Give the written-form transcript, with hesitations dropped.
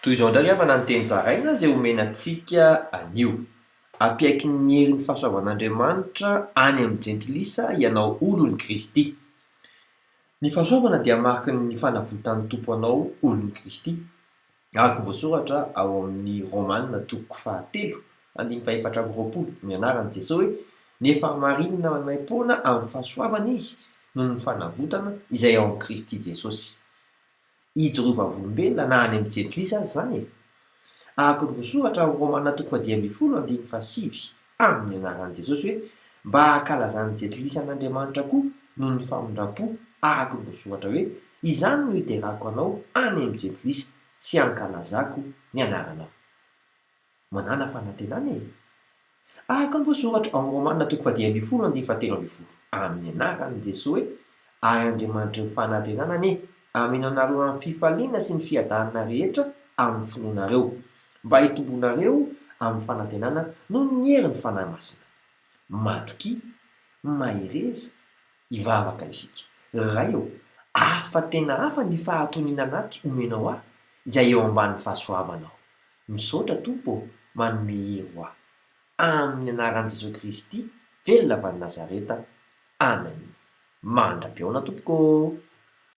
Toy izao indray avana ny teny zaraina zay omenantsika anio. Ampiaiky ny herin'ny fahasoavan'Andriamanitra any amin'ny jentilisa ianao olon'i Kristy. Ny fahasoavana dia mariky ny fanavotan'ny tompo anao olon'i Kristy. Araka voasoratra ao amin'ny Romanina toko 7:1-20 ny anaran'i Jesosy hoe nefa marinina maimaim-poana amin'ny fahasoavana izy noho ny fanavotana izay ao amin'i Kristy Jesosy. Hijorovam-bolombelona na any amin'ny jentilisa azy zany e. Araka ny voasoratra amin'ny Romanina toko 10:7 amin'ny anaran'i Jesosy hoe mba hankalazan'ny jentilisa an'Andriamanitra koa noho ny famindram-po araka ny voasoratra hoe izany no hiterako anao any amin'ny jentilisa sy hankalazako ny anaranao. Manana fanantenana e. Araka ny voasoratra amin'ny Romanina toko 10:17 amin'ny anaran'i Jesosy hoe ary Andriamanitra ny fanantenana anie amenanareo amin'ny fifaliana sy ny fiadanana rehetra amin'ny fonareo mba hitombonareo amin'ny fanantenana noho ny herin'ny fanahy masina. Matoki, mahereza, hivavaka isika. Ray eo, hafa tena hafa ny fahatoniana anaty omenao ahy izay eo ambanin'ny fahasoavanao. Misaotra Tompo, manome hery ahy. Amin'ny anaran'i Jesosy Kristy, velona avy any Nazareta. Amen. Mandra-piaona Tompoko.